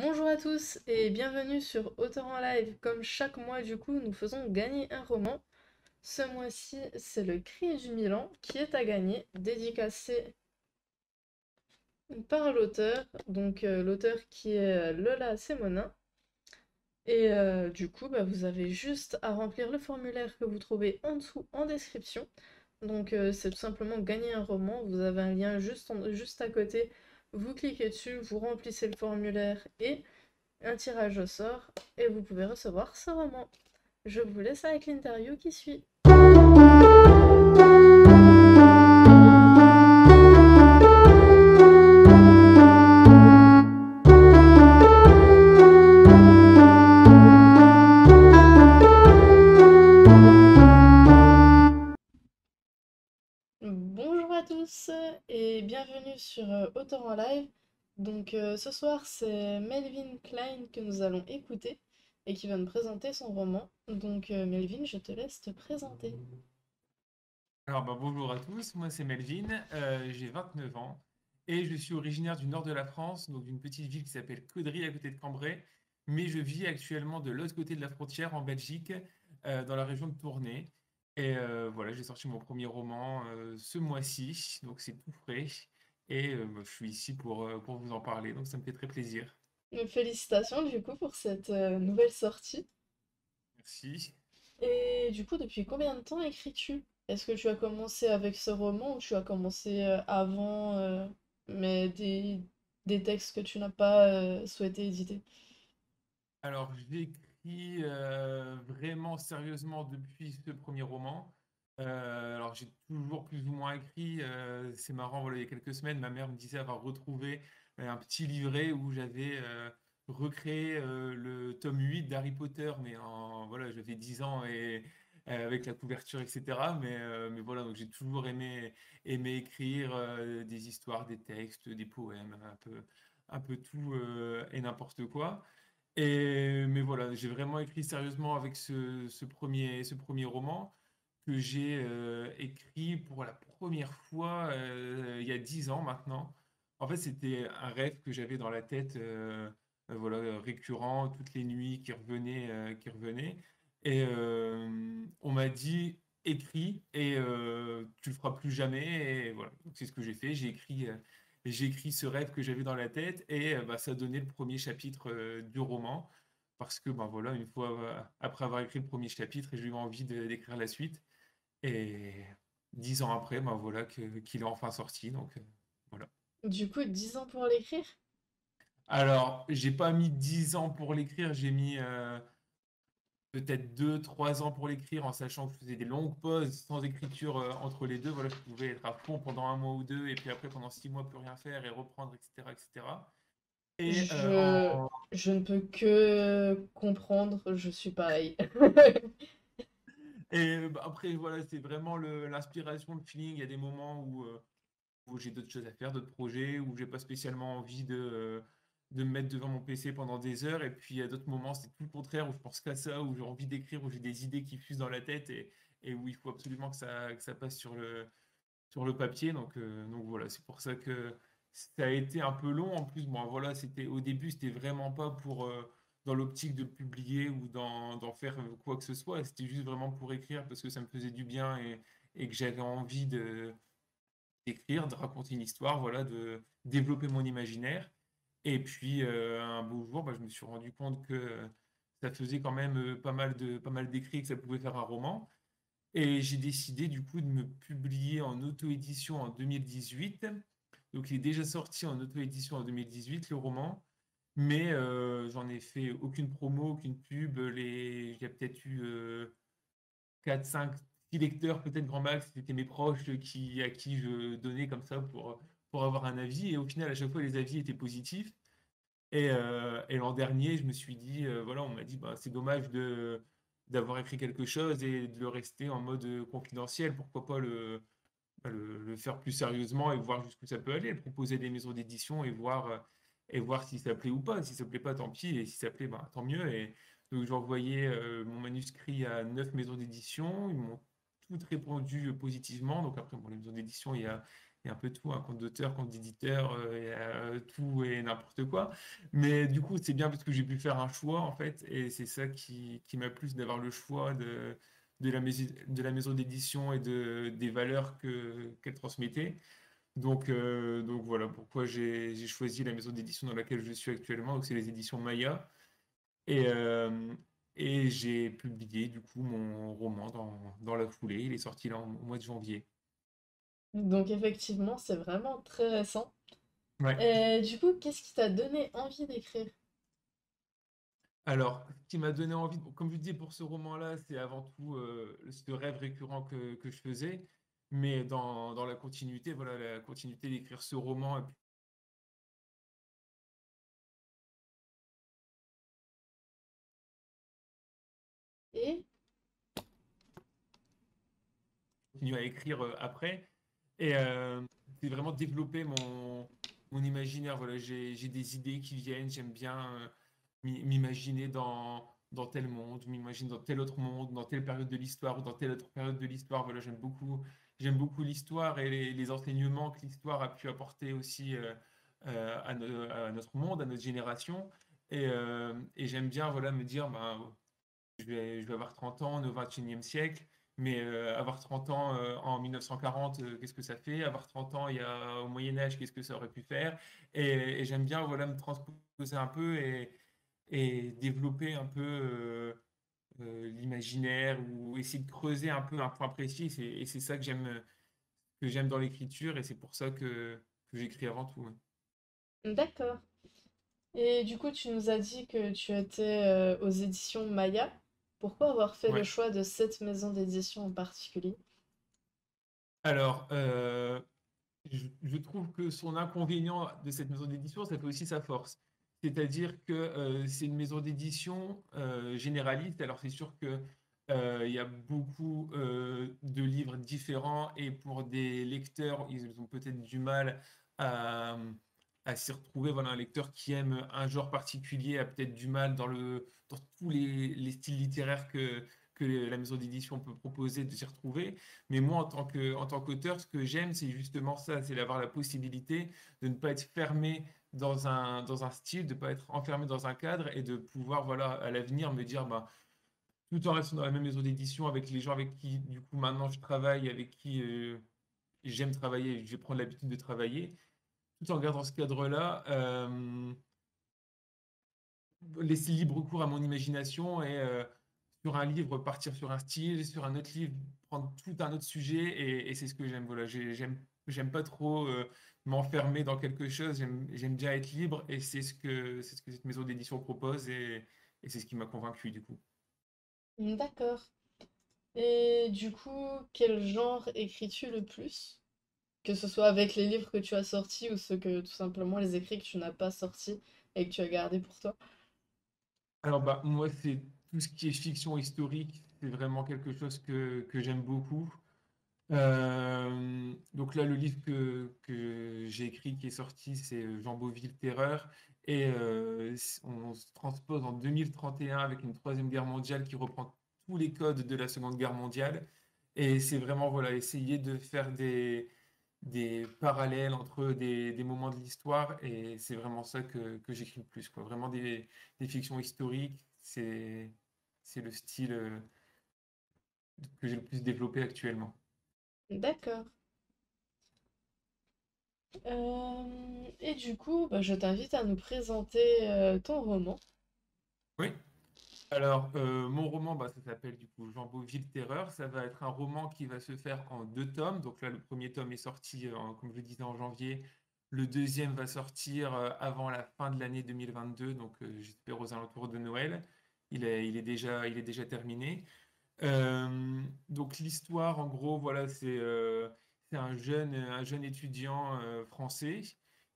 Bonjour à tous et bienvenue sur Auteur en live. Comme chaque mois, nous faisons gagner un roman. Ce mois-ci, c'est Le Cri du Milan qui est à gagner, dédicacé par l'auteur, l'auteur qui est Lola Semonin. Et vous avez juste à remplir le formulaire que vous trouvez en dessous en description. C'est tout simplement gagner un roman. Vous avez un lien juste à côté. Vous cliquez dessus, vous remplissez le formulaire et un tirage au sort et vous pouvez recevoir ce roman. Je vous laisse avec l'interview qui suit. Bonjour à tous et bienvenue sur Auteur en live. Ce soir, c'est Melvin Klein que nous allons écouter et qui va nous présenter son roman. Melvin, je te laisse te présenter. Bonjour à tous, moi c'est Melvin, j'ai 29 ans et je suis originaire du nord de la France, donc d'une petite ville qui s'appelle Caudry à côté de Cambrai, mais je vis actuellement de l'autre côté de la frontière en Belgique, dans la région de Tournai. Voilà, j'ai sorti mon premier roman ce mois-ci, donc c'est tout frais et je suis ici pour vous en parler, donc ça me fait très plaisir. Félicitations pour cette nouvelle sortie. Merci. Et depuis combien de temps écris-tu? Est-ce que tu as commencé avec ce roman ou tu as commencé avant, mais des textes que tu n'as pas souhaité éditer? Alors, j'écris vraiment sérieusement depuis ce premier roman. Alors, j'ai toujours plus ou moins écrit. C'est marrant, voilà, il y a quelques semaines, ma mère me disait avoir retrouvé un petit livret où j'avais recréé le tome 8 d'Harry Potter, mais voilà, j'avais 10 ans et avec la couverture, etc. Mais voilà, donc j'ai toujours aimé écrire des histoires, des textes, des poèmes, un peu tout et n'importe quoi. Mais voilà, j'ai vraiment écrit sérieusement avec ce premier roman que j'ai écrit pour la première fois il y a 10 ans maintenant. En fait, c'était un rêve que j'avais dans la tête, voilà, récurrent, toutes les nuits qui revenaient. Et on m'a dit, écris et tu le feras plus jamais. Et voilà, donc c'est ce que j'ai fait. J'ai écrit ce rêve que j'avais dans la tête et ça a donné le premier chapitre du roman. Parce que ben voilà, une fois après avoir écrit le premier chapitre, j'ai eu envie d'écrire la suite. Et 10 ans après, ben voilà qu'il est enfin sorti. Donc voilà. 10 ans pour l'écrire? Alors, j'ai pas mis 10 ans pour l'écrire, j'ai mis peut-être 2, 3 ans pour l'écrire, en sachant que je faisais des longues pauses sans écriture entre les deux. Voilà, je pouvais être à fond pendant un mois ou deux, et puis après pendant 6 mois plus rien faire et reprendre, etc., etc. Et Je, je ne peux que comprendre, je suis pareil. après, voilà, c'est vraiment l'inspiration, le feeling. Il y a des moments où j'ai d'autres choses à faire, d'autres projets, où j'ai pas spécialement envie de me mettre devant mon PC pendant des heures. Et puis, il y a d'autres moments, c'est tout le contraire, où je pense qu'à ça, où j'ai envie d'écrire, où j'ai des idées qui fusent dans la tête et où il faut absolument que ça passe sur le papier. Donc voilà, c'est pour ça que ça a été un peu long. En plus, bon, voilà, au début, c'était vraiment pas dans l'optique de le publier ou d'en faire quoi que ce soit. C'était juste vraiment pour écrire parce que ça me faisait du bien et que j'avais envie d'écrire, de raconter une histoire, voilà, de développer mon imaginaire. Et puis, un beau jour, je me suis rendu compte que ça faisait quand même pas mal d'écrits et que ça pouvait faire un roman. Et j'ai décidé du coup de me publier en auto-édition en 2018. Donc il est déjà sorti en auto-édition en 2018, le roman. Mais j'en ai fait aucune promo, aucune pub. Il y a peut-être eu 4, 5, 6 lecteurs, peut-être grand max. C'était mes proches à qui je donnais comme ça pour avoir un avis. Et au final, à chaque fois, les avis étaient positifs. Et l'an dernier, je me suis dit, voilà, on m'a dit, bah, c'est dommage d'avoir écrit quelque chose et de le rester en mode confidentiel. Pourquoi pas le faire plus sérieusement et voir jusqu'où ça peut aller, proposer des maisons d'édition et voir si ça plaît ou pas. Si ça plaît pas, tant pis. Et si ça plaît, bah, tant mieux. Et donc, j'ai envoyé mon manuscrit à 9 maisons d'édition. Ils m'ont toutes répondu positivement. Donc, après, bon, les maisons d'édition, il y a un peu tout, un compte d'auteur, compte d'éditeur, tout et n'importe quoi. Mais du coup, c'est bien parce que j'ai pu faire un choix, en fait, et c'est ça qui m'a plu, c'est d'avoir le choix de la maison d'édition et des valeurs qu'elle transmettait. Donc voilà pourquoi j'ai choisi la maison d'édition dans laquelle je suis actuellement, donc c'est les éditions Maya. Et, euh, et j'ai publié du coup mon roman dans la foulée. Il est sorti là au mois de janvier. Donc effectivement, c'est vraiment très récent. Ouais. Et du coup, qu'est-ce qui t'a donné envie d'écrire? Alors, ce qui m'a donné envie, comme je dis pour ce roman-là, c'est avant tout ce rêve récurrent que je faisais. Mais dans la continuité, voilà, la continuité d'écrire ce roman et puis Et continuer à écrire après. Et c'est vraiment développer mon imaginaire. Voilà, j'ai des idées qui viennent, j'aime bien m'imaginer dans tel monde, m'imaginer dans tel autre monde, dans telle période de l'histoire ou dans telle autre période de l'histoire. Voilà, j'aime beaucoup l'histoire et les enseignements que l'histoire a pu apporter aussi à notre monde, à notre génération. Et j'aime bien voilà, me dire, ben, je vais avoir 30 ans au 21e siècle, mais avoir 30 ans en 1940, qu'est-ce que ça fait? Avoir 30 ans au Moyen Âge, qu'est-ce que ça aurait pu faire? Et j'aime bien voilà, me transposer un peu et développer un peu l'imaginaire ou essayer de creuser un peu un point précis. Et c'est ça que j'aime dans l'écriture et c'est pour ça que j'écris avant tout. Ouais. d'accord. Et du coup, tu nous as dit que tu étais aux éditions Maya. Pourquoi avoir fait le Ouais. choix de cette maison d'édition en particulier? Alors, je trouve que son inconvénient de cette maison d'édition, ça fait aussi sa force. C'est-à-dire que c'est une maison d'édition généraliste. Alors c'est sûr que il y a beaucoup de livres différents et pour des lecteurs, ils ont peut-être du mal à, à s'y retrouver. Voilà, un lecteur qui aime un genre particulier a peut-être du mal dans tous les styles littéraires que la maison d'édition peut proposer de s'y retrouver. Mais moi, en tant qu'auteur, ce que j'aime, c'est justement ça, c'est d'avoir la possibilité de ne pas être fermé dans un style, de ne pas être enfermé dans un cadre et de pouvoir, voilà, à l'avenir, me dire, bah, tout en restant dans la même maison d'édition avec les gens avec qui, du coup, maintenant je travaille, avec qui j'aime travailler, je vais prendre l'habitude de travailler, tout en gardant ce cadre-là, laisser libre cours à mon imagination et sur un livre partir sur un style, sur un autre livre prendre tout un autre sujet et c'est ce que j'aime. Voilà, j'aime pas trop m'enfermer dans quelque chose. J'aime bien être libre et c'est ce que cette maison d'édition propose et c'est ce qui m'a convaincu du coup. D'accord. Et du coup, quel genre écris-tu le plus? Que ce soit avec les livres que tu as sortis ou ceux que tout simplement les écrits que tu n'as pas sortis et que tu as gardés pour toi. Alors bah moi c'est tout ce qui est fiction historique, c'est vraiment quelque chose que j'aime beaucoup. Donc là, le livre que j'ai écrit, qui est sorti, c'est Jean Beauville, Terreur. Et on se transpose en 2031 avec une troisième guerre mondiale qui reprend tous les codes de la Seconde Guerre mondiale. Et c'est vraiment, voilà, essayer de faire des parallèles entre des moments de l'histoire. Et c'est vraiment ça que j'écris le plus, quoi. Vraiment des fictions historiques. C'est le style que j'ai le plus développé actuellement. D'accord. Et du coup, bah, je t'invite à nous présenter ton roman. Oui. Alors, mon roman, bah, ça s'appelle du coup Jean Beauville Terreur. Ça va être un roman qui va se faire en deux tomes. Donc là, le premier tome est sorti, comme je le disais, en janvier. Le deuxième va sortir avant la fin de l'année 2022, donc j'espère aux alentours de Noël. Il est déjà terminé. Donc l'histoire, en gros, voilà, c'est un jeune étudiant français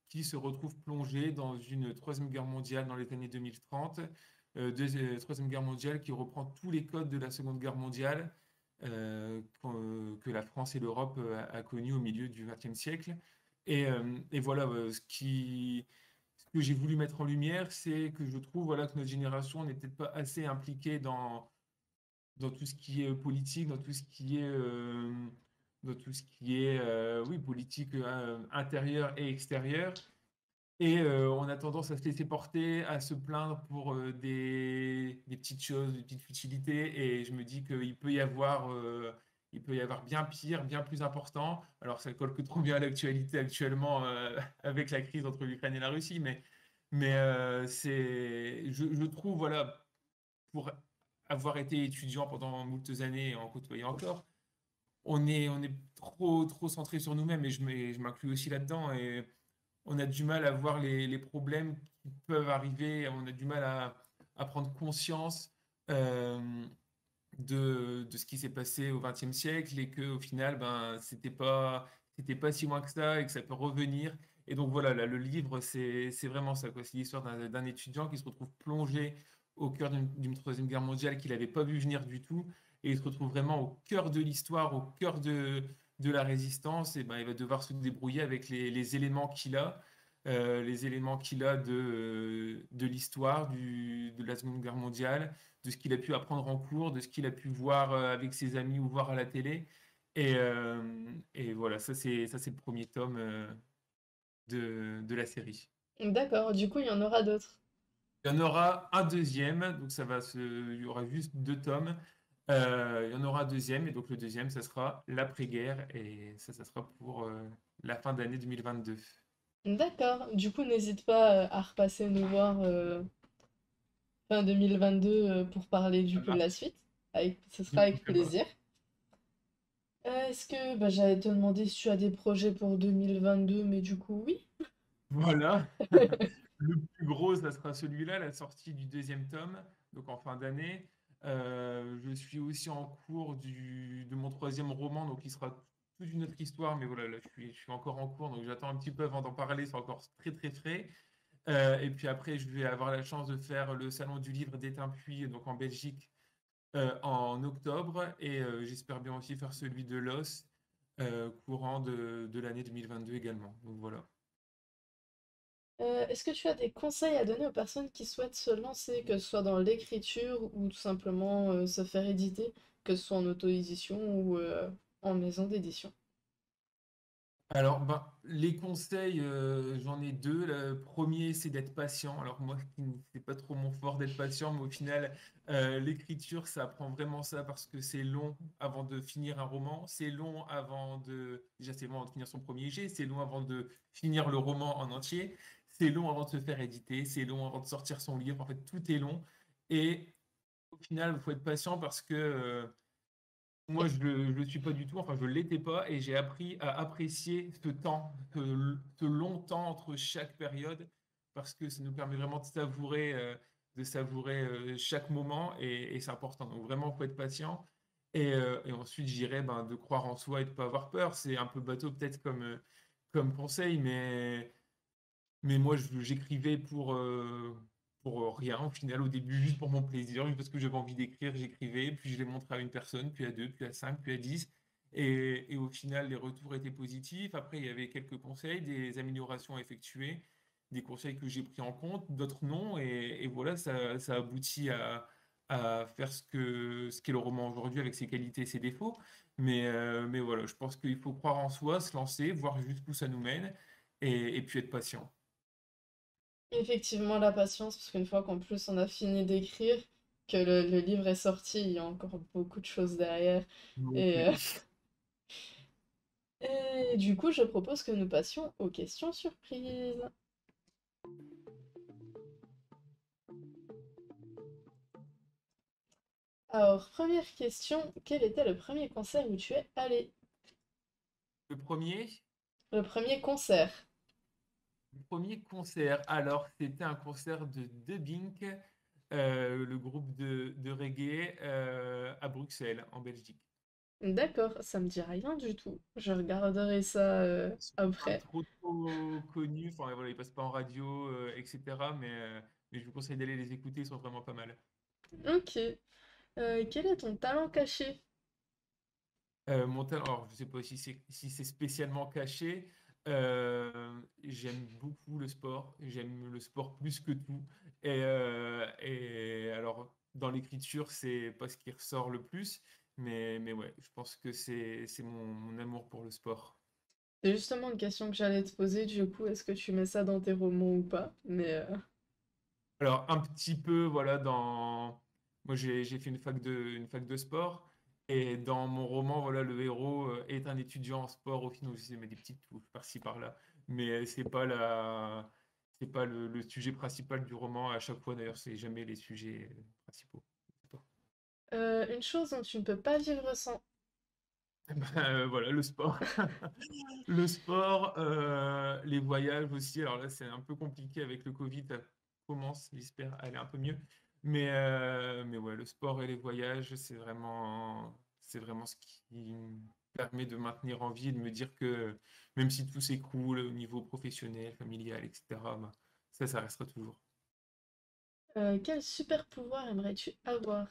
qui se retrouve plongé dans une troisième guerre mondiale dans les années 2030. Troisième guerre mondiale qui reprend tous les codes de la Seconde Guerre mondiale que la France et l'Europe a connu au milieu du XXe siècle. Et voilà, ce que j'ai voulu mettre en lumière, c'est que je trouve voilà, que notre génération n'est peut-être pas assez impliquée dans tout ce qui est politique, dans tout ce qui est oui, politique intérieure et extérieure. Et on a tendance à se laisser porter, à se plaindre pour des petites choses, des petites futilités. Et je me dis il peut y avoir bien pire, bien plus important. Alors ça colle que trop bien à l'actualité actuellement avec la crise entre l'Ukraine et la Russie. Je trouve, voilà, pour avoir été étudiant pendant moultes années et en côtoyer encore, on est trop, trop centré sur nous-mêmes et je m'inclus aussi là-dedans. Et on a du mal à voir les problèmes qui peuvent arriver, on a du mal à prendre conscience euh, de ce qui s'est passé au XXe siècle et qu'au final, ben, c'était pas si loin que ça et que ça peut revenir. Et donc voilà, là, le livre, c'est vraiment ça, quoi. C'est l'histoire d'un étudiant qui se retrouve plongé au cœur d'une Troisième Guerre mondiale qu'il n'avait pas vu venir du tout. Et il se retrouve vraiment au cœur de l'histoire, au cœur de la résistance. Et ben, il va devoir se débrouiller avec les éléments qu'il a, les éléments qu'il a de l'histoire, de la Seconde Guerre mondiale, de ce qu'il a pu apprendre en cours, de ce qu'il a pu voir avec ses amis ou voir à la télé. Et voilà, ça c'est le premier tome de la série. D'accord, du coup, il y en aura d'autres. Il y en aura un deuxième, donc il y aura juste 2 tomes. Il y en aura un deuxième, et donc le deuxième, ça sera l'après-guerre, et ça sera pour la fin d'année 2022. D'accord, du coup, n'hésite pas à repasser nous voir fin 2022 pour parler du Ça coup de la marche. suite. Ce sera avec Pourquoi pas. plaisir. Est-ce que bah, j'allais te demander si tu as des projets pour 2022, mais du coup, oui. Voilà. Le plus gros, ça sera celui-là, la sortie du deuxième tome, donc en fin d'année. Je suis aussi en cours de mon troisième roman, donc il sera toute une autre histoire, mais voilà, là, je suis encore en cours, donc j'attends un petit peu avant d'en parler, c'est encore très très frais. Et puis après, je vais avoir la chance de faire le Salon du Livre d'Étain-Puy, donc en Belgique, en octobre, et j'espère bien aussi faire celui de Los, courant de l'année 2022 également. Donc voilà. Est-ce que tu as des conseils à donner aux personnes qui souhaitent se lancer, que ce soit dans l'écriture ou tout simplement se faire éditer, que ce soit en auto-édition ou en maison d'édition? Alors, ben, les conseils, j'en ai deux. Le premier, c'est d'être patient. Alors moi, c'est pas trop mon fort d'être patient, mais au final, l'écriture, ça apprend vraiment ça parce que c'est long avant de finir un roman. C'est long déjà, c'est long avant de finir son premier jet. C'est long avant de finir le roman en entier. C'est long avant de se faire éditer. C'est long avant de sortir son livre. En fait, tout est long. Et au final, il faut être patient parce que moi, je ne le suis pas du tout, enfin, je ne l'étais pas, et j'ai appris à apprécier ce temps, ce long temps entre chaque période, parce que ça nous permet vraiment de savourer chaque moment, et c'est important. Donc vraiment, il faut être patient. Et ensuite, je dirais ben, de croire en soi et de ne pas avoir peur. C'est un peu bateau peut-être comme conseil, mais moi, j'écrivais pour rien, au final, au début, juste pour mon plaisir, juste parce que j'avais envie d'écrire, j'écrivais, puis je l'ai montré à une personne, puis à deux, puis à cinq, puis à 10. Et au final, les retours étaient positifs. Après, il y avait quelques conseils, des améliorations à effectuer, des conseils que j'ai pris en compte, d'autres non. Et voilà, ça aboutit à faire ce qu'est le roman aujourd'hui avec ses qualités et ses défauts. Mais voilà, je pense qu'il faut croire en soi, se lancer, voir jusqu'où ça nous mène, et puis être patient. Effectivement, la patience, parce qu'une fois qu'en plus on a fini d'écrire, que le livre est sorti, il y a encore beaucoup de choses derrière. Donc, Et, oui. et du coup, je propose que nous passions aux questions surprises. Alors, première question, quel était le premier concert où tu es allé? Le premier, Le premier concert. le premier concert, alors c'était un concert de Dubbing, le groupe de reggae à Bruxelles, en Belgique. D'accord, ça me dit rien du tout. Je regarderai ça Ils sont pas après. trop connus, enfin voilà, ils passent pas en radio, etc. Mais je vous conseille d'aller les écouter, ils sont vraiment pas mal. Ok. Quel est ton talent caché? Mon talent, alors je sais pas si c'est spécialement caché. J'aime beaucoup le sport. J'aime le sport plus que tout. Et alors, dans l'écriture, c'est pas ce qui ressort le plus. Mais ouais, je pense que c'est mon amour pour le sport. C'est justement une question que j'allais te poser, du coup, est-ce que tu mets ça dans tes romans ou pas? Mais Alors, un petit peu, voilà, dans... Moi, j'ai fait une fac de sport. Et dans mon roman, voilà, le héros est un étudiant en sport. Au final, je mets des petites touches par-ci, par-là. Mais c'est pas le sujet principal du roman. À chaque fois, d'ailleurs, c'est jamais les sujets principaux. une chose dont tu ne peux pas vivre sans. Voilà, le sport. Le sport, les voyages aussi. Alors là, c'est un peu compliqué avec le Covid. Ça commence, j'espère, à aller un peu mieux. Mais ouais, le sport et les voyages, c'est vraiment ce qui me permet de maintenir en vie et de me dire que même si tout s'écroule au niveau professionnel, familial, etc., bah, ça restera toujours. Quel super pouvoir aimerais-tu avoir?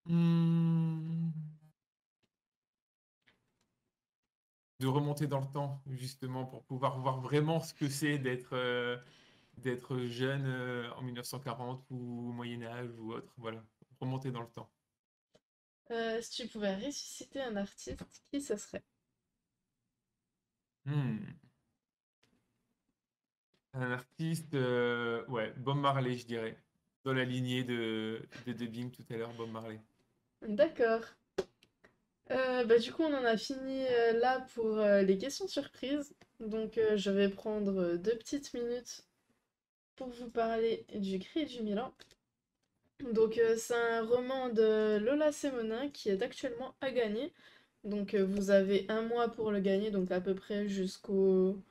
Hmm. De remonter dans le temps, justement, pour pouvoir voir vraiment ce que c'est d'être jeune en 1940 ou au Moyen Âge ou autre. Voilà, remonter dans le temps. Si tu pouvais ressusciter un artiste, qui ce serait? Hmm. Un artiste, ouais, Bob Marley, je dirais. Dans la lignée de Dubbing tout à l'heure, Bob Marley. D'accord. Bah, du coup, on en a fini là pour les questions surprises. Donc, je vais prendre 2 petites minutes pour vous parler du Cri du Milan. Donc, c'est un roman de Lola Semonin qui est actuellement à gagner. Donc, vous avez un mois pour le gagner, donc à peu près jusqu'au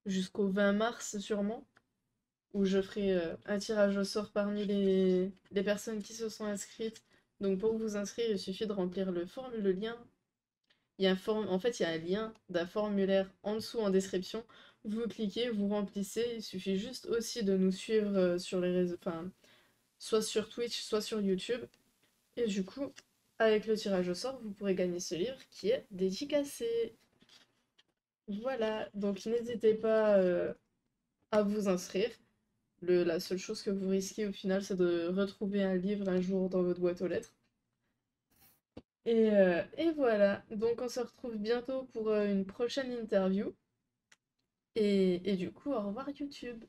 20 mars sûrement, où je ferai un tirage au sort parmi les personnes qui se sont inscrites. Donc, pour vous inscrire, il suffit de remplir le lien. En fait, il y a un lien d'un formulaire en dessous en description. Vous cliquez, vous remplissez. Il suffit juste aussi de nous suivre sur les réseaux, enfin, soit sur Twitch, soit sur YouTube. Et du coup, avec le tirage au sort, vous pourrez gagner ce livre qui est dédicacé. Voilà, donc n'hésitez pas à vous inscrire. La seule chose que vous risquez au final, c'est de retrouver un livre un jour dans votre boîte aux lettres. Et voilà, donc on se retrouve bientôt pour une prochaine interview. Et du coup, au revoir YouTube.